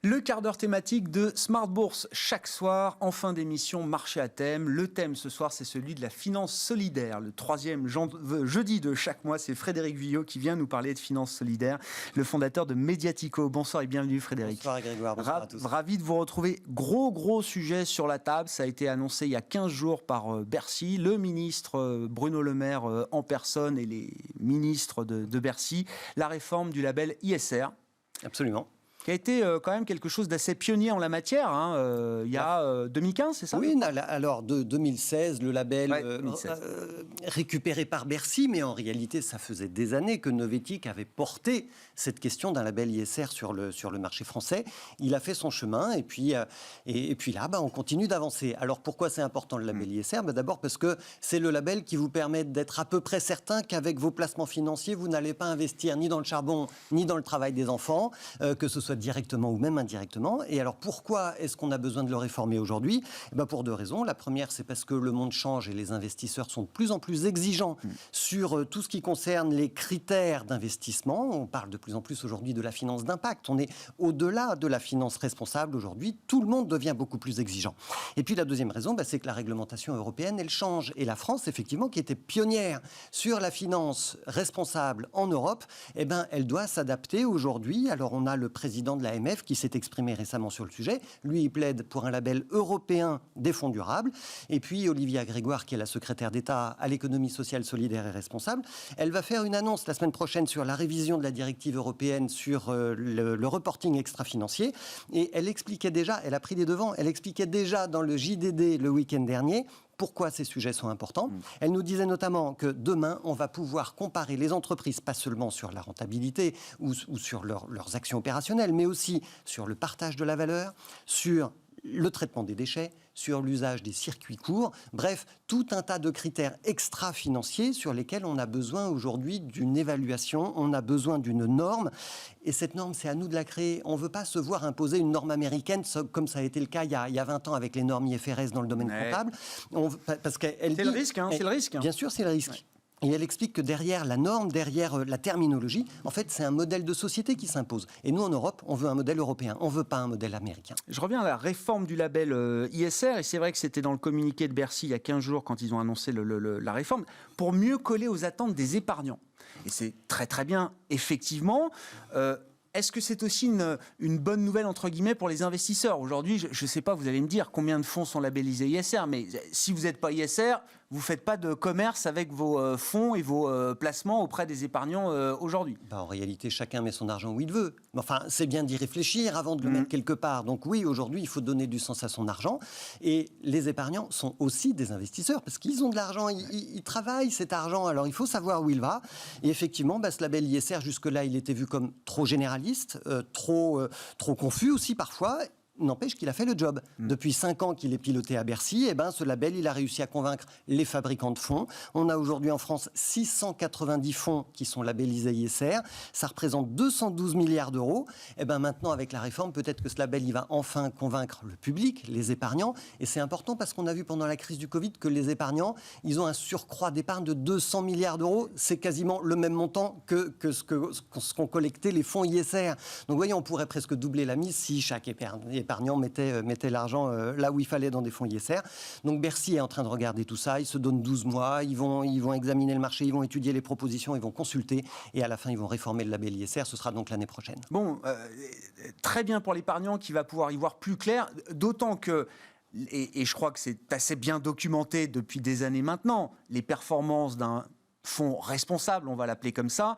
Le quart d'heure thématique de Smart Bourse chaque soir en fin d'émission Marché à thème. Le thème ce soir, c'est celui de la finance solidaire. Le troisième jeudi de chaque mois, c'est Frédéric Villot qui vient nous parler de finance solidaire, le fondateur de Mediatico. Bonsoir et bienvenue Frédéric. Bonsoir Grégoire, bonsoir à tous. Ravi de vous retrouver. Gros sujet sur la table. Ça a été annoncé il y a 15 jours par Bercy. Le ministre Bruno Le Maire en personne et les ministres de Bercy. La réforme du label ISR. Absolument. Qui a été quand même quelque chose d'assez pionnier en la matière, il y a 2015, c'est ça? Oui, alors de 2016, le label 2016. Récupéré par Bercy, mais en réalité, ça faisait des années que Novetic avait porté cette question d'un label ISR sur le marché français. Il a fait son chemin, et puis là, on continue d'avancer. Alors pourquoi c'est important le label ISR? D'abord parce que c'est le label qui vous permet d'être à peu près certain qu'avec vos placements financiers, vous n'allez pas investir ni dans le charbon, ni dans le travail des enfants, que ce soit directement ou même indirectement. Et alors pourquoi est-ce qu'on a besoin de le réformer aujourd'hui? Pour deux raisons. La première, c'est parce que le monde change et les investisseurs sont de plus en plus exigeants sur tout ce qui concerne les critères d'investissement. On parle de plus en plus aujourd'hui de la finance d'impact. On est au-delà de la finance responsable aujourd'hui. Tout le monde devient beaucoup plus exigeant. Et puis la deuxième raison, c'est que la réglementation européenne, elle change. Et la France, effectivement, qui était pionnière sur la finance responsable en Europe, elle doit s'adapter aujourd'hui. Alors on a le président de l'AMF qui s'est exprimé récemment sur le sujet. Lui, il plaide pour un label européen des fonds durables. Et puis, Olivia Grégoire, qui est la secrétaire d'État à l'économie sociale, solidaire et responsable, elle va faire une annonce la semaine prochaine sur la révision de la directive européenne sur le reporting extra-financier. Et elle expliquait déjà, elle a pris les devants, elle expliquait déjà dans le JDD le week-end dernier pourquoi ces sujets sont importants. Elle nous disait notamment que demain, on va pouvoir comparer les entreprises, pas seulement sur la rentabilité ou sur leurs actions opérationnelles, mais aussi sur le partage de la valeur, sur le traitement des déchets, sur l'usage des circuits courts, bref, tout un tas de critères extra-financiers sur lesquels on a besoin aujourd'hui d'une évaluation, on a besoin d'une norme, et cette norme, c'est à nous de la créer. On ne veut pas se voir imposer une norme américaine, comme ça a été le cas il y a 20 ans avec les normes IFRS dans le domaine comptable. Parce qu'elle c'est le risque, c'est le risque. Bien sûr, c'est le risque. Ouais. Et elle explique que derrière la norme, derrière la terminologie, en fait, c'est un modèle de société qui s'impose. Et nous, en Europe, on veut un modèle européen. On ne veut pas un modèle américain. Je reviens à la réforme du label ISR. Et c'est vrai que c'était dans le communiqué de Bercy il y a 15 jours quand ils ont annoncé la réforme, pour mieux coller aux attentes des épargnants. Et c'est très bien, effectivement. Est-ce que c'est aussi une bonne nouvelle, entre guillemets, pour les investisseurs? Aujourd'hui, je ne sais pas, vous allez me dire combien de fonds sont labellisés ISR, mais si vous n'êtes pas ISR, vous ne faites pas de commerce avec vos fonds et vos placements auprès des épargnants aujourd'hui. En réalité, chacun met son argent où il veut. Enfin, c'est bien d'y réfléchir avant de le mettre quelque part. Donc oui, aujourd'hui, il faut donner du sens à son argent. Et les épargnants sont aussi des investisseurs, parce qu'ils ont de l'argent, ils travaillent cet argent, alors il faut savoir où il va. Et effectivement, ce label ISR, jusque-là, il était vu comme trop généraliste, trop confus aussi parfois. N'empêche qu'il a fait le job. Depuis 5 ans qu'il est piloté à Bercy, ce label, il a réussi à convaincre les fabricants de fonds. On a aujourd'hui en France 690 fonds qui sont labellisés ISR. Ça représente 212 milliards d'euros. Maintenant, avec la réforme, peut-être que ce label, il va enfin convaincre le public, les épargnants. Et c'est important parce qu'on a vu pendant la crise du Covid que les épargnants, ils ont un surcroît d'épargne de 200 milliards d'euros. C'est quasiment le même montant que ce qu'ont collecté les fonds ISR. Donc, vous voyez, on pourrait presque doubler la mise si chaque épargnant mettait l'argent là où il fallait dans des fonds ISR. Donc Bercy est en train de regarder tout ça, ils se donnent 12 mois, ils vont examiner le marché, ils vont étudier les propositions, ils vont consulter et à la fin ils vont réformer le label ISR, ce sera donc l'année prochaine. Bon, très bien pour l'épargnant qui va pouvoir y voir plus clair, d'autant que et je crois que c'est assez bien documenté depuis des années maintenant, les performances d'un fonds responsable, on va l'appeler comme ça,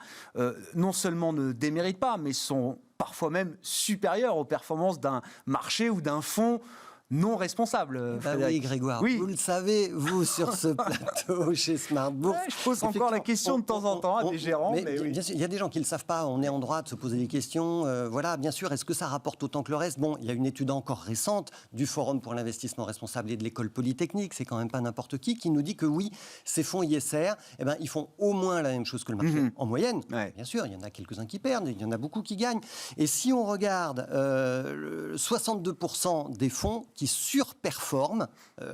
non seulement ne déméritent pas, mais sont parfois même supérieurs aux performances d'un marché ou d'un fonds non responsable. Oui, Grégoire, oui. Vous le savez, vous, sur ce plateau chez Smart Bourse. Je pose encore la question de temps en temps à des gérants. Mais oui. Bien sûr, il y a des gens qui ne le savent pas, on est en droit de se poser des questions. Voilà, bien sûr, est-ce que ça rapporte autant que le reste? Bon, il y a une étude encore récente du Forum pour l'investissement responsable et de l'École Polytechnique, c'est quand même pas n'importe qui nous dit que oui, ces fonds ISR, ils font au moins la même chose que le marché, en moyenne. Ouais. Bien sûr, il y en a quelques-uns qui perdent, il y en a beaucoup qui gagnent. Et si on regarde 62% des fonds qui surperforment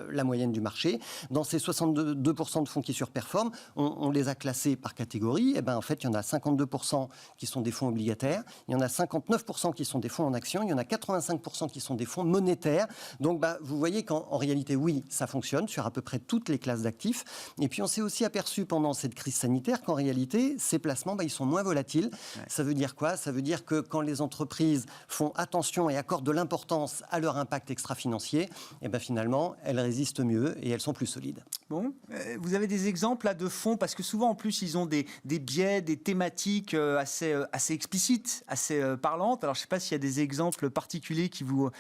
la moyenne du marché. Dans ces 62% de fonds qui surperforment, on les a classés par catégorie. Et ben, en fait, il y en a 52% qui sont des fonds obligataires, il y en a 59% qui sont des fonds en actions, il y en a 85% qui sont des fonds monétaires. Donc, vous voyez qu'en réalité, oui, ça fonctionne sur à peu près toutes les classes d'actifs. Et puis, on s'est aussi aperçu pendant cette crise sanitaire qu'en réalité, ces placements, ils sont moins volatiles. Ouais. Ça veut dire quoi? Ça veut dire que quand les entreprises font attention et accordent de l'importance à leur impact extra-financier, et ben finalement, elles résistent mieux et elles sont plus solides. Bon, vous avez des exemples là, de fonds, parce que souvent, en plus, ils ont des biais, des thématiques assez explicites, assez parlantes. Alors, je ne sais pas s'il y a des exemples particuliers qui vous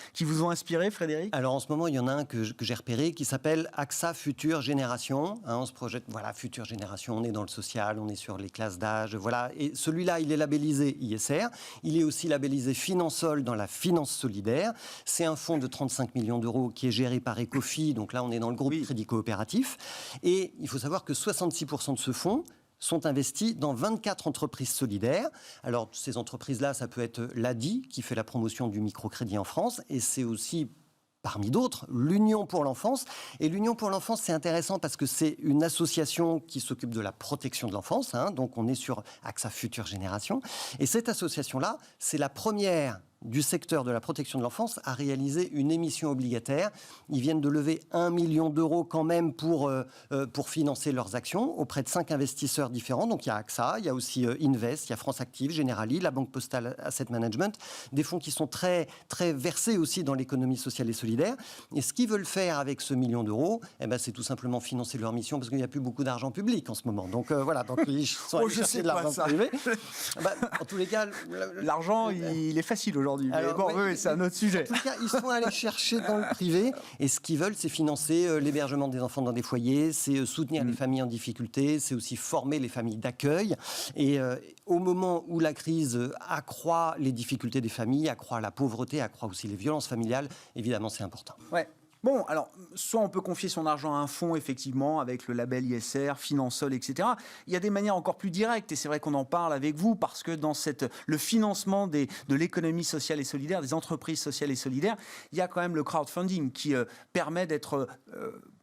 ont inspiré, Frédéric? Alors, en ce moment, il y en a un que j'ai repéré qui s'appelle AXA Future Génération. On se projette, voilà, Future Génération, on est dans le social, on est sur les classes d'âge, voilà. Et celui-là, il est labellisé ISR. Il est aussi labellisé Finansol dans la finance solidaire. C'est un fonds de 35 millions d'euros qui est géré par Ecofi. Donc là, on est dans le groupe Crédit Coopératif. Et il faut savoir que 66% de ce fonds sont investis dans 24 entreprises solidaires. Alors, ces entreprises-là, ça peut être l'ADI, qui fait la promotion du microcrédit en France, et c'est aussi, parmi d'autres, l'Union pour l'enfance. Et l'Union pour l'enfance, c'est intéressant parce que c'est une association qui s'occupe de la protection de l'enfance. Donc, on est sur AXA Future Génération. Et cette association-là, c'est la première du secteur de la protection de l'enfance à réaliser une émission obligataire. Ils viennent de lever 1 million d'euros quand même pour financer leurs actions auprès de 5 investisseurs différents. Donc il y a AXA, il y a aussi Invest, il y a France Active, Generali, la Banque Postale Asset Management, des fonds qui sont très, très versés aussi dans l'économie sociale et solidaire. Et ce qu'ils veulent faire avec ce million d'euros, c'est tout simplement financer leur mission parce qu'il n'y a plus beaucoup d'argent public en ce moment. Donc voilà, donc ils sont allés chercher de l'argent privé. En tous les cas, l'argent, il est facile aujourd'hui. Alors, mais bon, oui, c'est un autre sujet. En tout cas, ils sont allés chercher dans le privé et ce qu'ils veulent, c'est financer l'hébergement des enfants dans des foyers, c'est soutenir les familles en difficulté, c'est aussi former les familles d'accueil. Et au moment où la crise accroît les difficultés des familles, accroît la pauvreté, accroît aussi les violences familiales, évidemment, c'est important. Ouais. Bon, alors, soit on peut confier son argent à un fonds, effectivement, avec le label ISR, Finansol, etc. Il y a des manières encore plus directes, et c'est vrai qu'on en parle avec vous, parce que dans le financement de l'économie sociale et solidaire, des entreprises sociales et solidaires, il y a quand même le crowdfunding qui permet d'être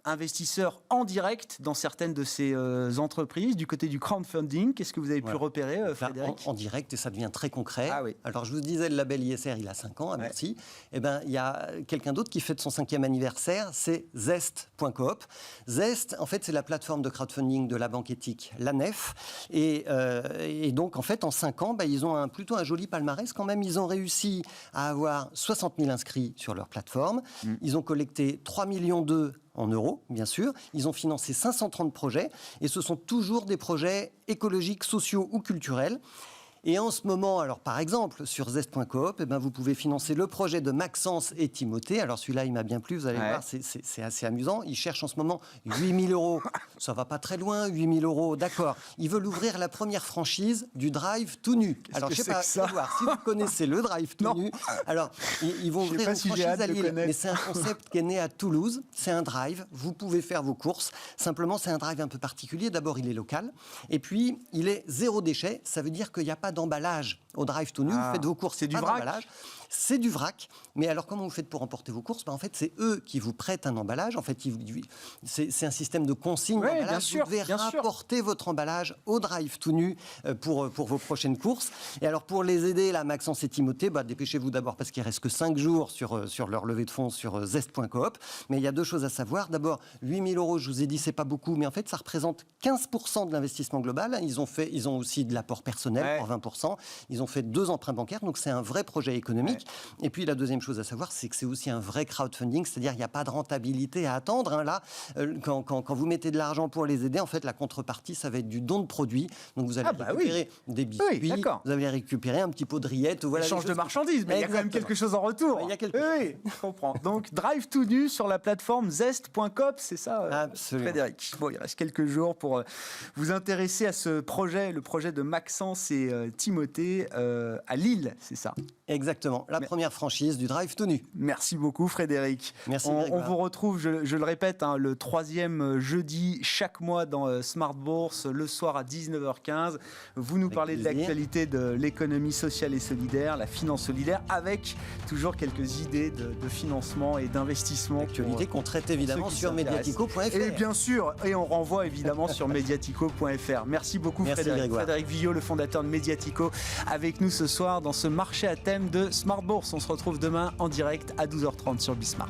investisseur en direct dans certaines de ces entreprises. Du côté du crowdfunding, qu'est-ce que vous avez pu repérer, Frédéric? En direct, et ça devient très concret. Ah oui. Alors, je vous disais, le label ISR, il a 5 ans, merci. Il y a quelqu'un d'autre qui fête son 5e anniversaire, c'est Zest.coop. Zest, en fait, c'est la plateforme de crowdfunding de la banque éthique, la NEF. Et donc, en fait, en 5 ans, ils ont plutôt un joli palmarès quand même. Ils ont réussi à avoir 60 000 inscrits sur leur plateforme. Ils ont collecté 3,2 millions en euros, bien sûr. Ils ont financé 530 projets et ce sont toujours des projets écologiques, sociaux ou culturels. Et en ce moment, alors par exemple, sur Zest.coop, vous pouvez financer le projet de Maxence et Timothée. Alors celui-là, il m'a bien plu, vous allez voir, c'est assez amusant. Ils cherchent en ce moment 8 000 euros. Ça va pas très loin, 8 000 euros, d'accord. Ils veulent ouvrir la première franchise du Drive tout nu. Alors je sais pas, voir, si vous connaissez le Drive tout nu, alors ils vont ouvrir une franchise à Lille. Mais c'est un concept qui est né à Toulouse. C'est un drive, vous pouvez faire vos courses. Simplement, c'est un drive un peu particulier. D'abord, il est local. Et puis, il est zéro déchet. Ça veut dire qu'il n'y a pas d'emballage au drive tout nu. Vous faites vos courses, c'est du vrac. C'est du vrac. Mais alors, comment vous faites pour emporter vos courses? En fait, c'est eux qui vous prêtent un emballage. En fait, c'est un système de consigne d'emballage. Bien sûr, vous devez rapporter votre emballage au drive tout nu pour vos prochaines courses. Et alors, pour les aider, là, Maxence et Timothée, dépêchez-vous d'abord parce qu'il ne reste que 5 jours sur leur levée de fonds sur Zest.coop. Mais il y a 2 choses à savoir. D'abord, 8 000 euros, je vous ai dit, c'est pas beaucoup, mais en fait, ça représente 15% de l'investissement global. Ils ont aussi de l'apport personnel pour 20%. Ils ont fait 2 emprunts bancaires, donc c'est un vrai projet économique. Et puis la deuxième chose à savoir, c'est que c'est aussi un vrai crowdfunding, c'est-à-dire qu'il n'y a pas de rentabilité à attendre. Là, quand vous mettez de l'argent pour les aider, en fait, la contrepartie, ça va être du don de produits. Donc vous allez récupérer des biscuits, vous allez récupérer un petit pot de rillettes. Voilà, échange de marchandises, mais il y a quand même quelque chose en retour. Il y a quelque chose. Oui, je comprends. Donc Drive tout nu sur la plateforme Zest.coop, c'est ça, Frédéric? Bon, il reste quelques jours pour vous intéresser à ce projet, le projet de Maxence et Timothée à Lille, c'est ça? Exactement. la première franchise du Drive tout nu. Merci beaucoup Frédéric. Merci On Grégoire. vous retrouve, je le répète, le 3e jeudi chaque mois dans Smart Bourse, le soir à 19h15. Vous nous Avec parlez de plaisir. l'actualité de l'économie sociale et solidaire, la finance solidaire, avec toujours quelques idées de financement et d'investissement. Actualité qu'on traite évidemment ceux qui sur s'intéressent. mediatico.fr. Et bien sûr, et on renvoie évidemment sur mediatico.fr. Merci beaucoup Merci, Frédéric. Grégoire. Frédéric Villot, le fondateur de Mediatico, avec nous ce soir dans ce marché à thème de Smart Bourse. On se retrouve demain en direct à 12h30 sur Bismart.